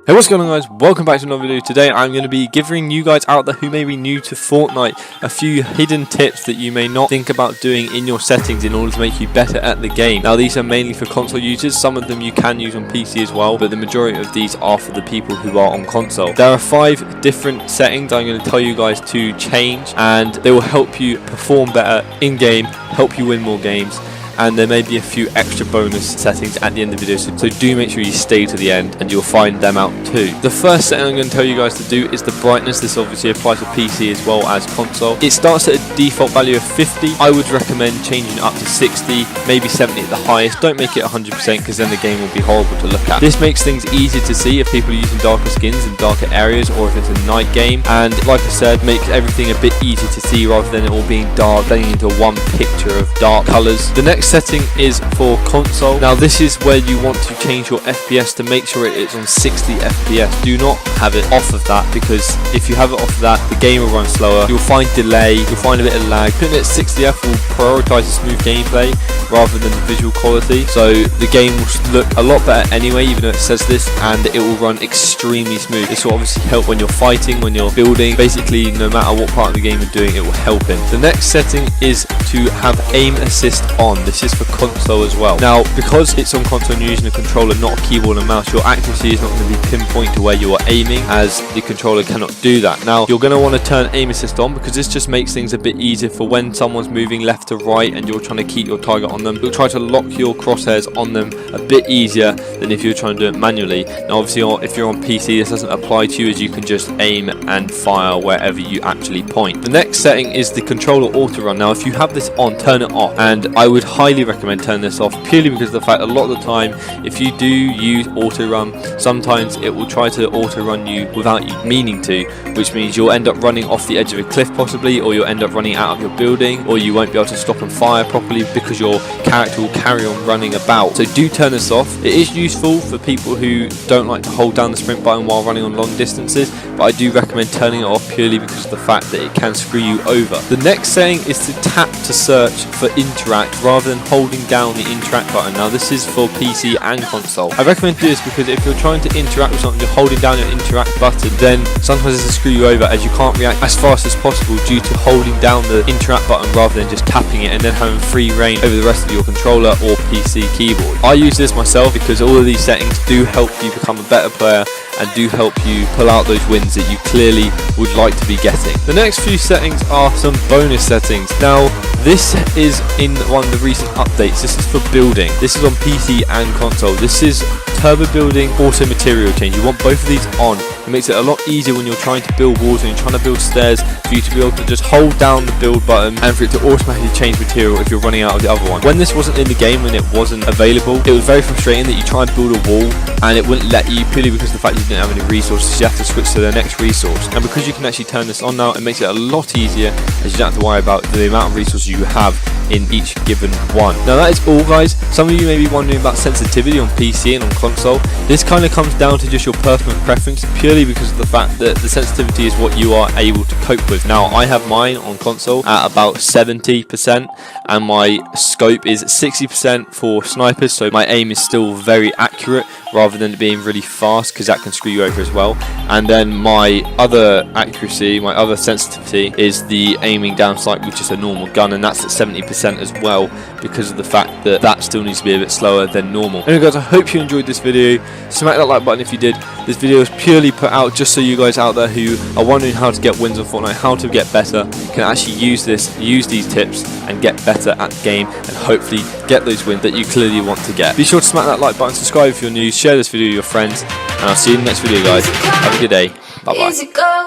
Hey, what's going on, guys? Welcome back to another video. Today I'm going to be giving you guys out there who may be new to Fortnite a few hidden tips that you may not think about doing in your settings in order to make you better at the game. Now, these are mainly for console users. Some of them you can use on PC as well, but the majority of these are for the people who are on console. There are 5 different settings I'm going to tell you guys to change, and they will help you perform better in game, help you win more games. And there may be a few extra bonus settings at the end of the video, so do make sure you stay to the end and you'll find them out too. The first setting I'm going to tell you guys to do is the brightness. This obviously applies to PC as well as console. It starts at a default value of 50. I would recommend changing it up to 60, maybe 70 at the highest. Don't make it 100% because then the game will be horrible to look at. This makes things easier to see if people are using darker skins in darker areas or if it's a night game. And like I said, makes everything a bit easier to see rather than it all being dark, blending into one picture of dark colours. The next setting is for console. Now this is where you want to change your FPS to make sure it's on 60 FPS. Do not have it off of that, because if you have it off of that, the game will run slower. You'll find delay, you'll find a bit of lag. Putting it at 60 FPS will prioritise the smooth gameplay rather than the visual quality, so the game will look a lot better anyway, even though it says this, and it will run extremely smooth. This will obviously help when you're fighting, when you're building. Basically, no matter what part of the game you're doing, it will help in. The next setting is to have aim assist on. This is for console as well. Now, because it's on console and you're using a controller, not a keyboard and mouse, your accuracy is not going to be pinpoint to where you are aiming, as the controller cannot do that. Now, you're going to want to turn aim assist on, because this just makes things a bit easier for when someone's moving left to right and you're trying to keep your target on them. You'll try to lock your crosshairs on them a bit easier than if you're trying to do it manually. Now, obviously, if you're on PC, this doesn't apply to you, as you can just aim and fire wherever you actually point. The next setting is the controller auto run. Now, if you have this on, turn it off, and I would highly recommend turn this off, purely because of the fact a lot of the time, if you do use auto run, sometimes it will try to auto run you without you meaning to, which means you'll end up running off the edge of a cliff possibly, or you'll end up running out of your building, or you won't be able to stop and fire properly because your character will carry on running about. So do turn this off. It is useful for people who don't like to hold down the sprint button while running on long distances, but I do recommend turning it off purely because of the fact that it can screw you over. The next setting is to tap to search for interact rather than holding down the interact button. Now this is for PC and console. I recommend do this because if you're trying to interact with something, you're holding down your interact button, then sometimes it's to screw you over, as you can't react as fast as possible due to holding down the interact button rather than just tapping it and then having free reign over the rest of your controller or PC keyboard. I use this myself because all of these settings do help you become a better player and do help you pull out those wins that you clearly would like to be getting. The next few settings are some bonus settings. Now, this is in one of the recent updates. This is for building. This is on PC and console. This is turbo building, auto material change. You want both of these on. It makes it a lot easier when you're trying to build walls and you're trying to build stairs, for you to be able to just hold down the build button and for it to automatically change material if you're running out of the other one. When this wasn't in the game, when it wasn't available, it was very frustrating that you try and build a wall and it wouldn't let you, purely because of the fact you didn't have any resources. You have to switch to the next resource. And because you can actually turn this on now, it makes it a lot easier, as you don't have to worry about the amount of resources you have in each given one. Now that is all, guys. Some of you may be wondering about sensitivity on PC and on console. This kind of comes down to just your personal preference, purely because of the fact that the sensitivity is what you are able to cope with. Now I have mine on console at about 70% and my scope is 60% for snipers, so my aim is still very accurate rather than it being really fast, because that can screw you over as well. And then my other accuracy, my other sensitivity, is the aiming down sight with just a normal gun, and that's at 70% as well, because of the fact that that still needs to be a bit slower than normal. Anyway, guys, I hope you enjoyed this video. Smack that like button if you did. This video is purely put out just so you guys out there who are wondering how to get wins on Fortnite, how to get better, can actually use these tips and get better at the game and hopefully get those wins that you clearly want to get. Be sure to smack that like button, subscribe if you're new, share this video with your friends, and I'll see you in the next video, guys. Have a good day. Bye bye.